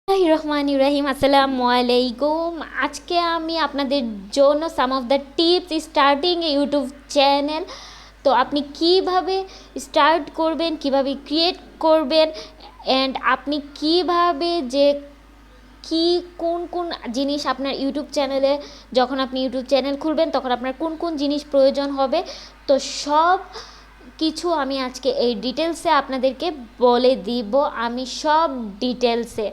রহমানির রহিম আসসালামু আলাইকুম। আজকে আমি আপনাদের জন্য some of the tips starting a YouTube channel. তো আপনি কিভাবে স্টার্ট করবেন, কিভাবে ক্রিয়েট করবেন, অ্যান্ড আপনি কিভাবে যে কি কোন কোন জিনিস আপনার ইউটিউব চ্যানেলে, যখন আপনি ইউটিউব চ্যানেল খুলবেন তখন আপনার কোন কোন জিনিস প্রয়োজন হবে, তো সব কিছু আমি আজকে এই ডিটেলসে আপনাদেরকে বলে দিব। আমি সব ডিটেলসে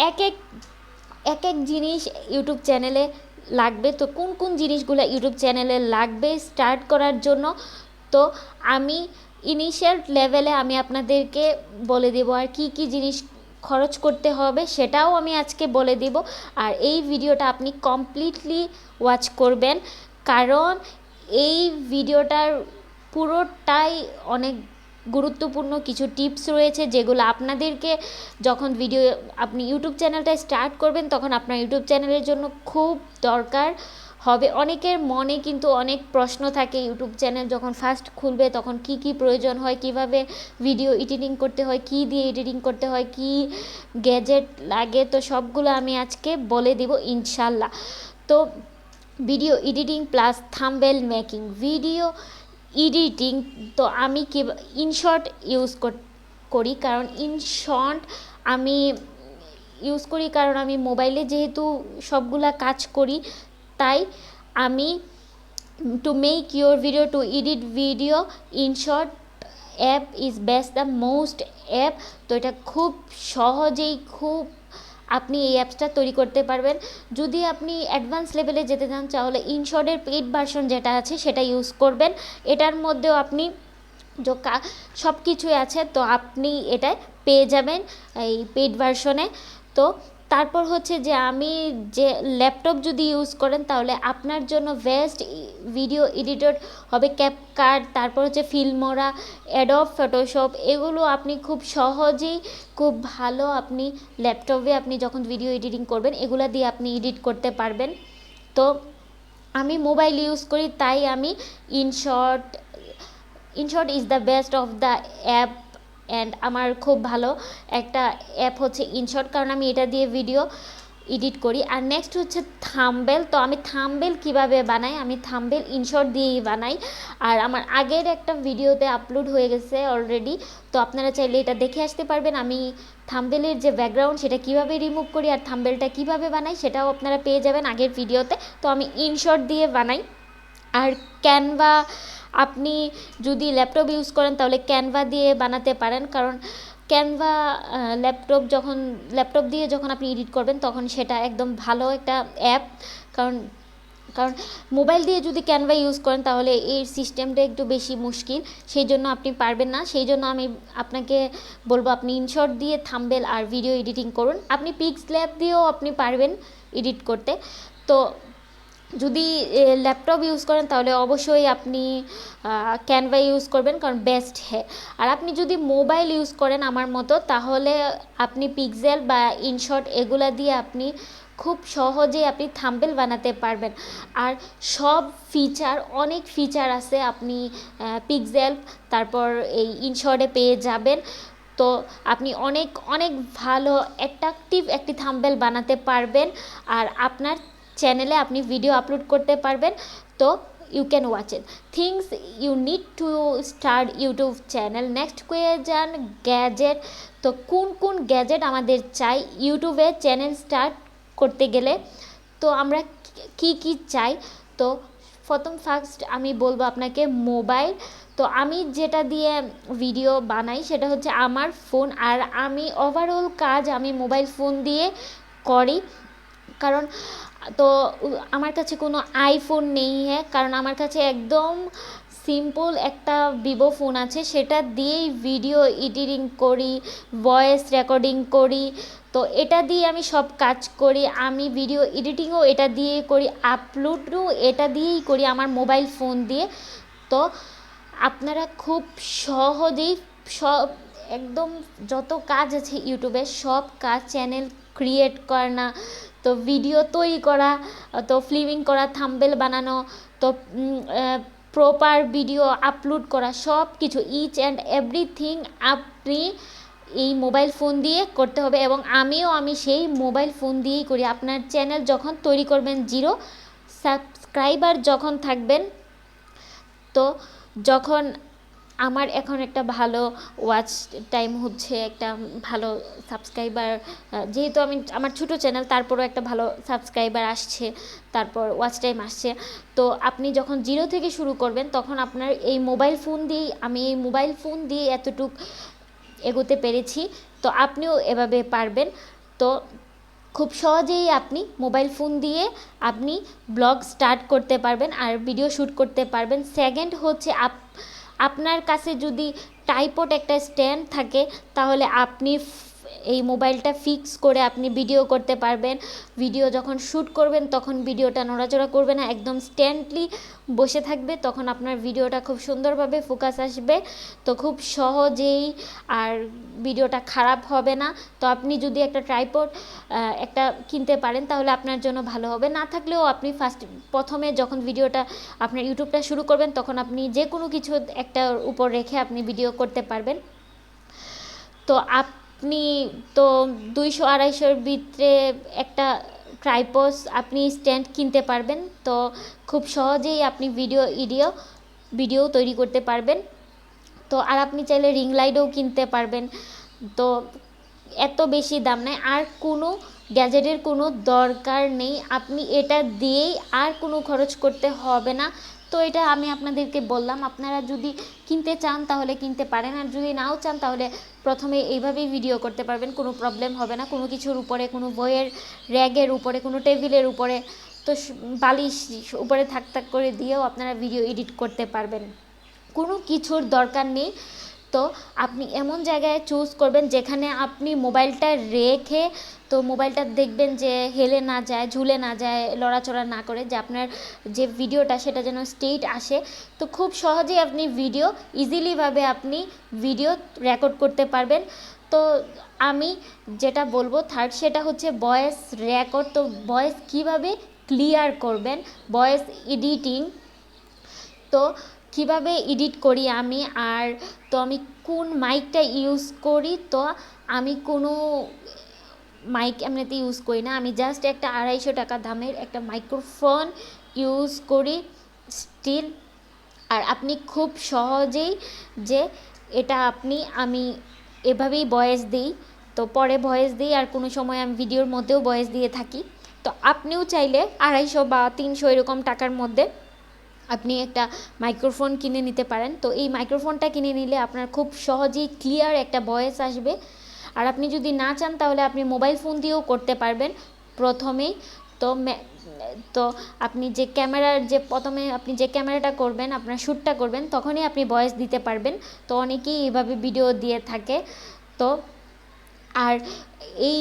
এক এক এক এক জিনিস ইউটিউব চ্যানেলে লাগবে। তো কোন কোন জিনিসগুলো ইউটিউব চ্যানেলে লাগবে স্টার্ট করার জন্য, তো আমি ইনিশিয়াল লেভেলে আমি আপনাদেরকে বলে দেবো। আর কি কি জিনিস খরচ করতে হবে সেটাও আমি আজকে বলে দেব। আর এই ভিডিওটা আপনি কমপ্লিটলি ওয়াচ করবেন, কারণ এই ভিডিওটার পুরোটাই অনেক গুরুত্বপূর্ণ কিছু টিপস রয়েছে, যেগুলো আপনাদেরকে যখন আপনি ইউটিউব চ্যানেলটা স্টার্ট করবেন তখন আপনার ইউটিউব চ্যানেলের জন্য খুব দরকার হবে। অনেকের মনে কিন্তু অনেক প্রশ্ন থাকে, ইউটিউব চ্যানেল যখন ফার্স্ট খুলবে তখন কি কি প্রয়োজন হয়, কিভাবে ভিডিও এডিটিং করতে হয়, কি দিয়ে এডিটিং করতে হয়, কি গ্যাজেট লাগে, তো সবগুলো আমি আজকে বলে দেব ইনশাল্লাহ। তো video editing plus thumbnail making, video editing তো আমি কি ইনশর্ট ইউজ করি, কারণ ইনশর্ট আমি ইউজ করি কারণ আমি মোবাইলে যেহেতু সবগুলা কাজ করি, তাই আমি to make your video, two edit video, InShot app is best the most app. তো এটা খুব সহজেই আপনি এই অ্যাপসটা তৈরি করতে পারবেন। যদি আপনি অ্যাডভান্স লেভেলে যেতে চান তাহলে ইনশর্টের পেইড ভার্সন যেটা আছে সেটা ইউজ করবেন। এটার মধ্যেও আপনি সব কিছুই আছে, তো আপনি এটায় পেয়ে যাবেন এই পেইড ভার্সনে। তো তারপর হচ্ছে যে আমি যে ল্যাপটপ যদি ইউজ করেন তাহলে আপনার জন্য বেস্ট ভিডিও এডিটর হবে ক্যাপকাট, তারপর হচ্ছে ফিল্মোরা, অ্যাডোব ফটোশপ, এগুলো আপনি খুব সহজেই খুব ভালো আপনি ল্যাপটপে আপনি যখন ভিডিও এডিটিং করবেন এগুলো দিয়ে আপনি এডিট করতে পারবেন। তো আমি মোবাইল ইউজ করি, তাই আমি InShot is the best of the app, and আমার খুব ভালো একটা অ্যাপ হচ্ছে ইনশর্ট, কারণ আমি এটা দিয়ে ভিডিও এডিট করি। আর নেক্সট হচ্ছে থাম্বনেল। তো আমি থাম্বনেল কিভাবে বানাই, আমি থাম্বনেল ইনশর্ট দিয়েই বানাই। আর আমার আগের একটা ভিডিওতে আপলোড হয়ে গেছে অলরেডি, তো আপনারা চাইলে এটা দেখে আসতে পারবেন। আমি থাম্বনেলের যে ব্যাকগ্রাউন্ড সেটা কিভাবে রিমুভ করি আর থাম্বনেলটা কিভাবে বানাই সেটাও আপনারা পেয়ে যাবেন আগের ভিডিওতে। তো আমি ইনশর্ট দিয়ে বানাই। আর ক্যানভা, আপনি যদি ল্যাপটপ ইউজ করেন তাহলে ক্যানভা দিয়ে বানাতে পারেন, কারণ ক্যানভা ল্যাপটপ দিয়ে যখন আপনি এডিট করবেন তখন সেটা একদম ভালো একটা অ্যাপ। কারণ কারণ মোবাইল দিয়ে যদি ক্যানভা ইউজ করেন তাহলে এই সিস্টেমটা একটু বেশি মুশকিল, সেই জন্য আপনি পারবেন না। সেই জন্য আমি আপনাকে বলবো আপনি ইনশর্ট দিয়ে থাম্বনেল আর ভিডিও এডিটিং করুন। আপনি পিক্সল্যাব দিয়েও আপনি পারবেন এডিট করতে। তো যদি ল্যাপটপ ইউজ করেন তাহলে অবশ্যই আপনি ক্যানভা ইউজ করবেন, কারণ বেস্ট হ্যাঁ। আর আপনি যদি মোবাইল ইউজ করেন আমার মতো, তাহলে আপনি পিক্সেল বা ইনশর্ট এগুলা দিয়ে আপনি খুব সহজেই আপনি থাম্বনেল বানাতে পারবেন। আর সব অনেক ফিচার আছে আপনি পিক্সেল তারপর এই ইনশর্টে পেয়ে যাবেন। তো আপনি অনেক অনেক ভালো অ্যাট্রাকটিভ একটি থাম্বনেল বানাতে পারবেন, আর আপনার চ্যানেলে আপনি ভিডিও আপলোড করতে পারবেন। তো you can watch it. Things you need to start YouTube channel. Next question, gadget. তো কোন কোন গ্যাজেট আমাদের চাই ইউটিউবে চ্যানেল স্টার্ট করতে গেলে, তো আমরা কি কি চাই। তো ফার্স্ট আমি বলবো আপনাকে মোবাইল। তো আমি যেটা দিয়ে ভিডিও বানাই সেটা হচ্ছে আমার ফোন, আর আমি ওভারঅল কাজ আমি মোবাইল ফোন দিয়ে করি। কারণ তো আমার কাছে কোনো আইফোন নেই, হ্যাঁ, কারণ আমার কাছে একদম সিম্পল একটা ভিভো ফোন আছে, সেটা দিয়েই ভিডিও এডিটিং করি, ভয়েস রেকর্ডিং করি। তো এটা দিয়ে আমি সব কাজ করি, আমি ভিডিও এডিটিংও এটা দিয়ে করি, আপলোডও এটা দিয়েই করি আমার মোবাইল ফোন দিয়ে। তো আপনারা খুব সহজেই সব একদম যত কাজ আছে ইউটিউবে সব কাজ, চ্যানেল ক্রিয়েট করা, তো ভিডিও তৈরি করা, তো ফিল্মিং করা, থাম্বনেল বানানো, তো প্রপার ভিডিও আপলোড করা, সব কিছু ইচ অ্যান্ড এভরিথিং আপনি এই মোবাইল ফোন দিয়ে করতে হবে, এবং আমি সেই মোবাইল ফোন দিয়েই করি। আপনার চ্যানেল যখন তৈরি করবেন, 0 সাবস্ক্রাইবার যখন থাকবেন, তো যখন আমার এখন একটা ভালো ওয়াচ টাইম হচ্ছে, একটা ভালো সাবস্ক্রাইবার, যেহেতু আমার ছোটো চ্যানেল, তারপরও একটা ভালো সাবস্ক্রাইবার আসছে, তারপর ওয়াচ টাইম আসছে। তো আপনি যখন 0 থেকে শুরু করবেন, তখন আপনার এই মোবাইল ফোন দিয়ে এতটুক এগোতে পেরেছি। তো আপনিও এভাবে পারবেন। তো খুব সহজেই আপনি মোবাইল ফোন দিয়ে আপনি ব্লগ স্টার্ট করতে পারবেন আর ভিডিও শ্যুট করতে পারবেন। সেকেন্ড হচ্ছে, আপনার কাছে যদি ট্রাইপড একটা স্ট্যান্ড থাকে, তাহলে আপনি এই মোবাইলটা ফিক্স করে আপনি ভিডিও করতে পারবেন। ভিডিও যখন শ্যুট করবেন, তখন ভিডিওটা নড়াচড়া করবে না, একদম স্ট্যান্ডলি বসে থাকবে, তখন আপনার ভিডিওটা খুব সুন্দরভাবে ফোকাস আসবে। তো খুব সহজেই, আর ভিডিওটা খারাপ হবে না। তো আপনি যদি একটা ট্রাইপড একটা কিনতে পারেন, তাহলে আপনার জন্য ভালো হবে। না থাকলেও আপনি প্রথমে যখন ভিডিওটা আপনার ইউটিউবটা শুরু করবেন, তখন আপনি যে কোনো কিছু একটার উপর রেখে আপনি ভিডিও করতে পারবেন। তো আপনি তো 200-250-র ভিতরে একটা ট্রাইপড আপনি স্ট্যান্ড কিনতে পারবেন। তো খুব সহজেই আপনি ভিডিও তৈরি করতে পারবেন। তো আর আপনি চাইলে রিং লাইটও কিনতে পারবেন। তো এত বেশি দাম নেই, আর কোনো গ্যাজেটের কোনো দরকার নেই, আপনি এটা দিয়েই আর কোনো খরচ করতে হবে না। তো এটা আমি আপনাদেরকে বললাম, আপনারা যদি কিনতে চান তাহলে কিনতে পারেন, আর যদি নাও চান তাহলে প্রথমে এইভাবেই ভিডিও করতে পারবেন, কোনো প্রবলেম হবে না। কোনো কিছুর উপরে, কোনো বইয়ের র্যাগের উপরে, কোনো টেবিলের উপরে, তো বালিশ উপরে থাক করে দিয়েও আপনারা ভিডিও এডিট করতে পারবেন, কোনো কিছুর দরকার নেই। তো আপনি এমন জায়গায় চুজ করবেন যেখানে আপনি মোবাইলটা রেখে, তো মোবাইলটা দেখবেন যে হেলে না যায়, ঝুলে না যায়, লড়াচড়া না করে, যে আপনার যে ভিডিওটা সেটা যেন স্ট্রেইট আসে। তো খুব সহজেই আপনি ইজিলিভাবে আপনি ভিডিও রেকর্ড করতে পারবেন। তো আমি যেটা বলবো থার্ড, সেটা হচ্ছে ভয়েস রেকর্ড। তো ভয়েস কীভাবে ক্লিয়ার করবেন, ভয়েস এডিটিং, তো কিভাবে এডিট করি আমি, আর তো আমি কোন মাইকটা ইউজ করি। তো আমি কোনো মাইক এমনিতে ইউজ করি না, আমি জাস্ট একটা 250 টাকা দামের একটা মাইক্রোফোন ইউজ করি স্টিল। আর আপনি খুব সহজেই যে এটা আমি এভাবেই ভয়েস দিই, তো পরে ভয়েস দিই, আর কোনো সময় আমি ভিডিওর মধ্যেও ভয়েস দিয়ে থাকি। তো আপনিও চাইলে 250 বা 300 এরকম টাকার মধ্যে আপনি একটা মাইক্রোফোন কিনে নিতে পারেন। তো এই মাইক্রোফোনটা কিনে নিলে আপনার খুব সহজেই ক্লিয়ার একটা ভয়েস আসবে। আর আপনি যদি না চান, তাহলে আপনি মোবাইল ফোন দিয়েও করতে পারবেন প্রথমেই। তো আপনি প্রথমে আপনি যে ক্যামেরাটা করবেন, আপনার শ্যুটটা করবেন, তখনই আপনি ভয়েস দিতে পারবেন। তো অনেকেই এইভাবে ভিডিও দিয়ে থাকে। তো আর এই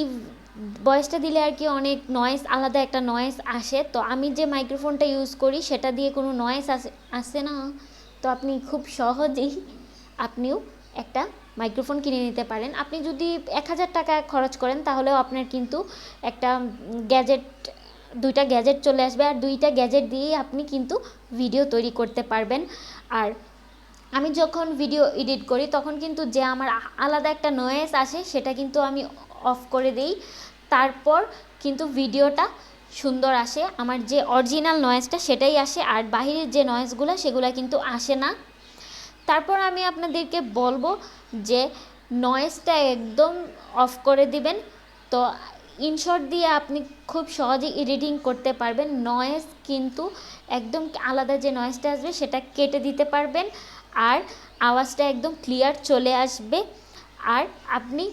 ভয়েসটা দিলে আর কি অনেক নয়েজ, আলাদা একটা নয়েজ আসে। তো আমি যে মাইক্রোফোনটা ইউজ করি সেটা দিয়ে কোনো নয়েজ আসে না। তো আপনি খুব সহজেই আপনিও একটা মাইক্রোফোন কিনে নিতে পারেন। আপনি যদি 1000 টাকা খরচ করেন, তাহলেও আপনার কিন্তু একটা দুইটা গ্যাজেট চলে আসবে, আর দুইটা গ্যাজেট দিয়েই আপনি কিন্তু ভিডিও তৈরি করতে পারবেন। আর আমি যখন ভিডিও এডিট করি, তখন কিন্তু যে আমার আলাদা একটা নয়েজ আসে, সেটা কিন্তু আমি অফ করে দিই, তারপর কিন্তু ভিডিওটা সুন্দর আসে। আমার যে অরিজিনাল নয়েজটা সেটাই আসে, আর বাহিরের যে নয়েজগুলো সেগুলো কিন্তু আসে না। তারপর আমি আপনাদেরকে বলবো যে নয়েজটা একদম অফ করে দিবেন। তো ইনশর্ট দিয়ে আপনি খুব সহজে এডিটিং করতে পারবেন। নয়েজ কিন্তু একদম আলাদা যে নয়েজটা আসবে সেটা কেটে দিতে পারবেন, আর আওয়াজটা একদম ক্লিয়ার চলে আসবে। আর আপনি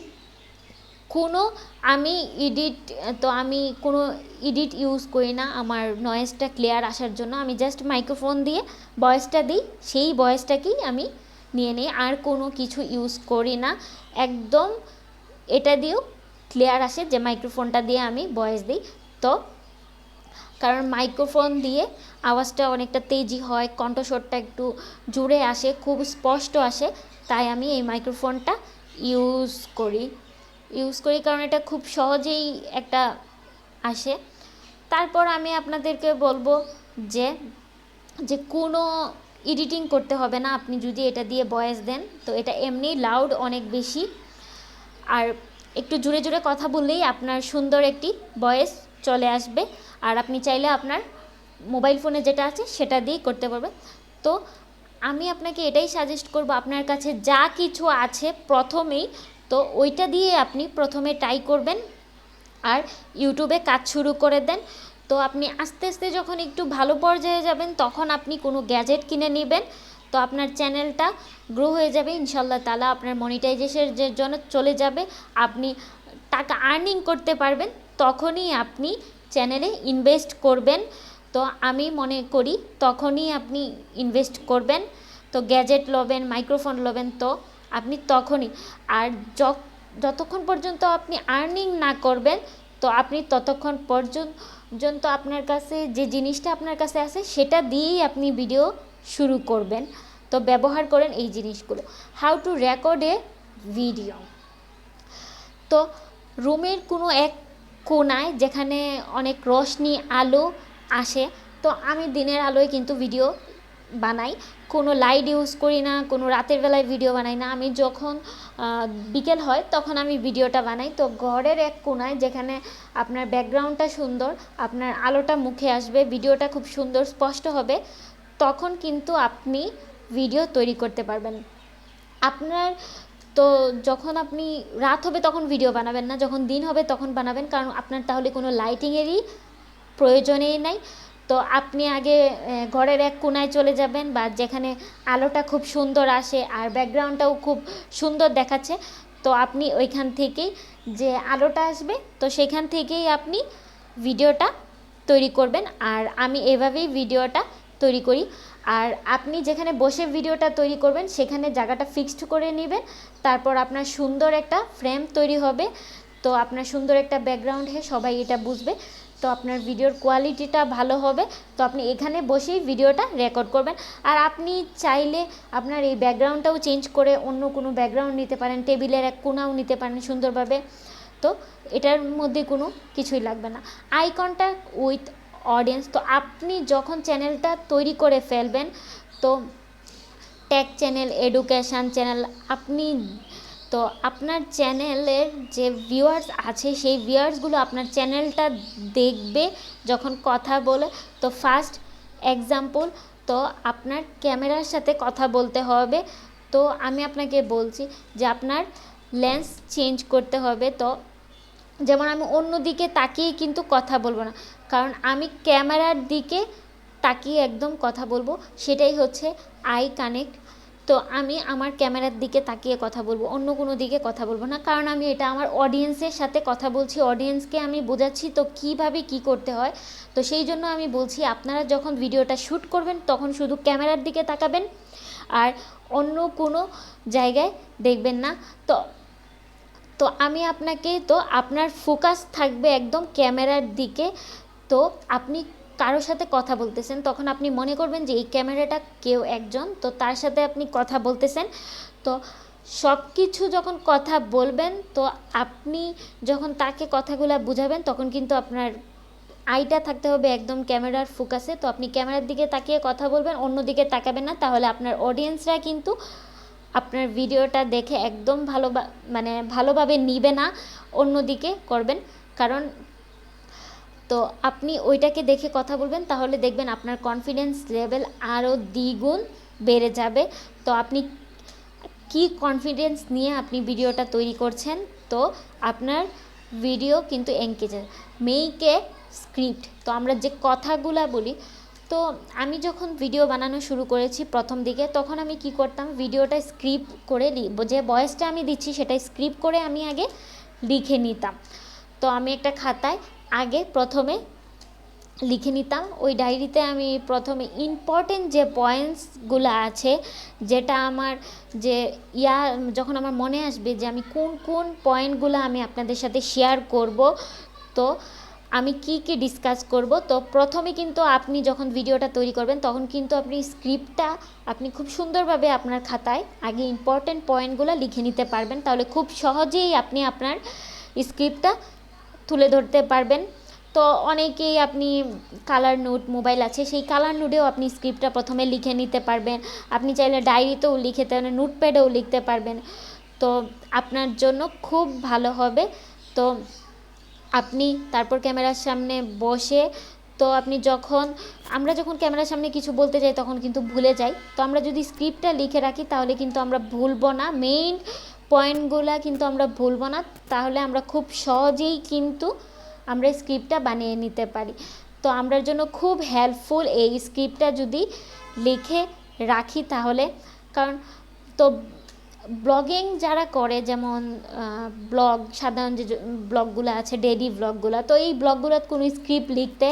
আমি কোনো এডিট ইউজ করি না আমার নয়েজটা ক্লিয়ার আসার জন্য। আমি জাস্ট মাইক্রোফোন দিয়ে ভয়েসটা দিই, সেই ভয়েসটাকেই আমি নিয়ে নিই, আর কোনো কিছু ইউজ করি না। একদম এটা দিয়েও ক্লিয়ার আসে যে মাইক্রোফোনটা দিয়ে আমি ভয়েস দিই। তো কারণ মাইক্রোফোন দিয়ে আওয়াজটা অনেকটা তেজি হয়, কণ্ঠস্বরটা একটু জোরে আসে, খুব স্পষ্ট আসে, তাই আমি এই মাইক্রোফোনটা ইউজ করি কারণ এটা খুব সহজেই একটা আসে। তারপর আমি আপনাদেরকে বলবো যে কোনো এডিটিং করতে হবে না আপনি যদি এটা দিয়ে ভয়েস দেন। তো এটা এমনি লাউড অনেক বেশি, আর একটু জোরে জোরে কথা বললেই আপনার সুন্দর একটি ভয়েস চলে আসবে। আর আপনি চাইলে আপনার মোবাইল ফোনে যেটা আছে সেটা দিয়েই করতে পারবেন। তো আমি আপনাকে এটাই সাজেস্ট করব, আপনার কাছে যা কিছু আছে প্রথমেই তো ওইটা দিয়ে আপনি প্রথমে ট্রাই করবেন আর ইউটিউবে কাজ শুরু করে দেন। তো আপনি আস্তে আস্তে যখন একটু ভালো পর্যায়ে যাবেন তখন আপনি কোনো গ্যাজেট কিনে নেবেন, তো আপনার চ্যানেলটা গ্রো হয়ে যাবে ইনশাল্লাহ তাআলা, আপনার মনিটাইজেশনের জন্য চলে যাবে, আপনি টাকা আর্নিং করতে পারবেন। তখনই আপনি চ্যানেলে ইনভেস্ট করবেন। তো আমি মনে করি তখনই আপনি ইনভেস্ট করবেন। তো গ্যাজেট লবেন, মাইক্রোফোন লবেন, তো আপনি তখনই। আর যতক্ষণ পর্যন্ত আপনি আর্নিং না করবেন তো আপনি ততক্ষণ পর্যন্ত আপনার কাছে যে জিনিসটা আপনার কাছে আছে সেটা দিয়েই আপনি ভিডিও শুরু করবেন। তো ব্যবহার করেন এই জিনিসগুলো। How to record A video. তো রুমের কোনো এক কোণায় যেখানে অনেক রোশনি আলো আসে, তো আমি দিনের আলোয় কিন্তু ভিডিও বানাই, কোনো লাইট ইউজ করি না, কোনো রাতের বেলায় ভিডিও বানাই না। আমি যখন বিকেল হয় তখন আমি ভিডিওটা বানাই। তো ঘরের এক কোণায় যেখানে আপনার ব্যাকগ্রাউন্ডটা সুন্দর, আপনার আলোটা মুখে আসবে, ভিডিওটা খুব সুন্দর স্পষ্ট হবে, তখন কিন্তু আপনি ভিডিও তৈরি করতে পারবেন। আপনার তো যখন আপনি রাত হবে তখন ভিডিও বানাবেন না, যখন দিন হবে তখন বানাবেন, কারণ আপনার তাহলে কোনো লাইটিংয়েরই প্রয়োজনেই নাই। তো আপনি আগে ঘরের এক কোণায় চলে যাবেন বা যেখানে আলোটা খুব সুন্দর আসে আর ব্যাকগ্রাউন্ডটাও খুব সুন্দর দেখাচ্ছে, তো আপনি ওইখান থেকেই যে আলোটা আসবে তো সেখান থেকেই আপনি ভিডিওটা তৈরি করবেন। আর আমি এভাবেই ভিডিওটা তৈরি করি। আর আপনি যেখানে বসে ভিডিওটা তৈরি করবেন সেখানে জায়গাটা ফিক্সড করে নেবেন, তারপর আপনার সুন্দর একটা ফ্রেম তৈরি হবে, তো আপনার সুন্দর একটা ব্যাকগ্রাউন্ড হয়ে সবাই এটা বুঝবে, তো আপনার ভিডিওর কোয়ালিটিটা ভালো হবে। তো আপনি এখানে বসেই ভিডিওটা রেকর্ড করবেন। আর আপনি চাইলে আপনার এই ব্যাকগ্রাউন্ডটাও চেঞ্জ করে অন্য কোনো ব্যাকগ্রাউন্ড নিতে পারেন, টেবিলের এক কোণাও নিতে পারেন সুন্দরভাবে, তো এটার মধ্যে কোনো কিছুই লাগবে না। Eye contact with audience. তো আপনি যখন চ্যানেলটা তৈরি করে ফেলবেন, তো টেক চ্যানেল, এডুকেশান চ্যানেল, আপনি তো আপনার চ্যানেলের যে ভিউয়ার্স আছে সেই ভিউয়ার্সগুলো আপনার চ্যানেলটা দেখবে যখন কথা বলে। তো ফার্স্ট এক্সাম্পল, তো আপনার ক্যামেরার সাথে কথা বলতে হবে। তো আমি আপনাকে বলছি যে আপনার লেন্স চেঞ্জ করতে হবে। তো যেমন আমি অন্য দিকে তাকিয়ে কিন্তু কথা বলবো না, কারণ আমি ক্যামেরার দিকে তাকিয়ে একদম কথা বলবো, সেটাই হচ্ছে আই কানেক্ট। তো আমি আমার ক্যামেরার দিকে তাকিয়ে কথা বলবো, অন্য কোনো দিকে কথা বলবো না, কারণ আমি এটা আমার অডিয়েন্সের সাথে কথা বলছি, অডিয়েন্সকে আমি বোঝাচ্ছি তো কীভাবে কী করতে হয়। তো সেই জন্য আমি বলছি আপনারা যখন ভিডিওটা শ্যুট করবেন তখন শুধু ক্যামেরার দিকে তাকাবেন আর অন্য কোনো জায়গায় দেখবেন না। তো তো আমি আপনাকে, তো আপনার ফোকাস থাকবে একদম ক্যামেরার দিকে। তো আপনি কারোর সাথে কথা বলতেছেন তখন আপনি মনে করবেন যে এই ক্যামেরাটা কেউ একজন, তো তার সাথে আপনি কথা বলতেছেন। তো সব কিছু যখন কথা বলবেন, তো আপনি যখন তাকে কথাগুলো বুঝাবেন তখন কিন্তু আপনার আইটা থাকতে হবে একদম ক্যামেরার ফোকাসে। তো আপনি ক্যামেরার দিকে তাকিয়ে কথা বলবেন, অন্য দিকে তাকাবেন না, তাহলে আপনার অডিয়েন্সরা কিন্তু আপনার ভিডিওটা দেখে একদম ভালোভাবে নিবে না, অন্যদিকে করবেন। কারণ তো আপনি ওইটাকে দেখে কথা বলবেন, তাহলে দেখবেন আপনার কনফিডেন্স লেভেল আরও দ্বিগুণ বেড়ে যাবে। তো আপনি কি কনফিডেন্স নিয়ে আপনি ভিডিওটা তৈরি করছেন, তো আপনার ভিডিও কিন্তু এনগেজ মেইকে স্ক্রিপ্ট। তো আমরা যে কথাগুলা বলি, তো আমি যখন ভিডিও বানানো শুরু করেছি প্রথম দিকে, তখন আমি কি করতাম, ভিডিওটা স্ক্রিপ্ট করে যে ভয়েসটা আমি দিচ্ছি সেটা স্ক্রিপ্ট করে আমি আগে লিখে নিতাম। তো আমি একটা খাতায় আগে প্রথমে লিখে নিতাম, ওই ডায়েরিতে আমি প্রথমে ইম্পর্টেন্ট যে পয়েন্টসগুলো আছে, যেটা আমার যে যখন আমার মনে আসবে যে আমি কোন কোন পয়েন্টগুলো আমি আপনাদের সাথে শেয়ার করব, তো আমি কি কি ডিসকাস করব। তো প্রথমে কিন্তু আপনি যখন ভিডিওটা তৈরি করবেন তখন কিন্তু আপনি স্ক্রিপ্টটা আপনি খুব সুন্দরভাবে আপনার খাতায় আগে ইম্পর্টেন্ট পয়েন্টগুলো লিখে নিতে পারবেন, তাহলে খুব সহজেই আপনি আপনার স্ক্রিপ্টটা তুলে ধরতে পারবেন। তো অনেকেই আপনি কালার নোট মোবাইল আছে, সেই কালার নোটেও আপনি স্ক্রিপ্টটা প্রথমে লিখে নিতে পারবেন। আপনি চাইলে ডায়েরিতেও লিখতে পারেন, নোটপ্যাডেও লিখতে পারবেন। তো আপনার জন্য খুব ভালো হবে। তো আপনি তারপর ক্যামেরার সামনে বসে, তো আপনি আমরা যখন ক্যামেরার সামনে কিছু বলতে যাই তখন কিন্তু ভুলে যাই। তো আমরা যদি স্ক্রিপ্টটা লিখে রাখি তাহলে কিন্তু আমরা ভুলবো না, মেইন পয়েন্টগুলো কিন্তু আমরা ভুলবো না, তাহলে আমরা খুব সহজেই কিন্তু আমরা স্ক্রিপ্টটা বানিয়ে নিতে পারি। তো আমরার জন্য খুব হেল্পফুল এই স্ক্রিপ্টটা যদি লিখে রাখি তাহলে। কারণ তো ব্লগিং যারা করে, যেমন ব্লগ, সাধারণ যে ব্লগগুলো আছে, ডেইলি ব্লগগুলো, তো এই ব্লগগুলোতে কোনো স্ক্রিপ্ট লিখতে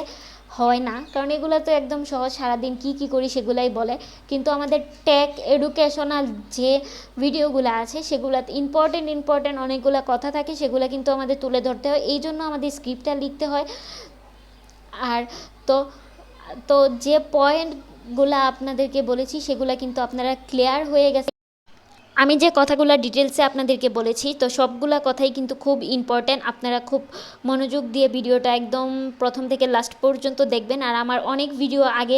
হয় না, কারণ এগুলো তো একদম সহজ, সারাদিন কী করি সেগুলাই বলে। কিন্তু আমাদের টেক এডুকেশনাল যে ভিডিওগুলো আছে সেগুলোতে ইম্পর্টেন্ট অনেকগুলো কথা থাকে, সেগুলো কিন্তু আমাদের তুলে ধরতে হয়, এই জন্য আমাদের স্ক্রিপ্টটা লিখতে হয়। আর তো তো যে পয়েন্টগুলো আপনাদেরকে বলেছি সেগুলো কিন্তু আপনারা ক্লিয়ার হয়ে গেছে। আমি যে কথাগুলো ডিটেলসে আপনাদেরকে বলেছি, তো সবগুলা কথাই কিন্তু খুব ইম্পর্ট্যান্ট। আপনারা খুব মনোযোগ দিয়ে ভিডিওটা একদম প্রথম থেকে লাস্ট পর্যন্ত দেখবেন। আর আমার অনেক ভিডিও আগে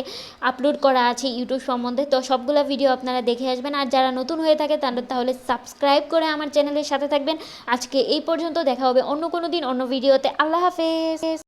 আপলোড করা আছে ইউটিউব সম্বন্ধে, তো সবগুলা ভিডিও আপনারা দেখে আসবেন। আর যারা নতুন হয়ে থাকে তাহলে সাবস্ক্রাইব করে আমার চ্যানেলের সাথে থাকবেন। আজকে এই পর্যন্ত, দেখা হবে অন্য কোনো দিন অন্য ভিডিওতে। আল্লাহ হাফেজ।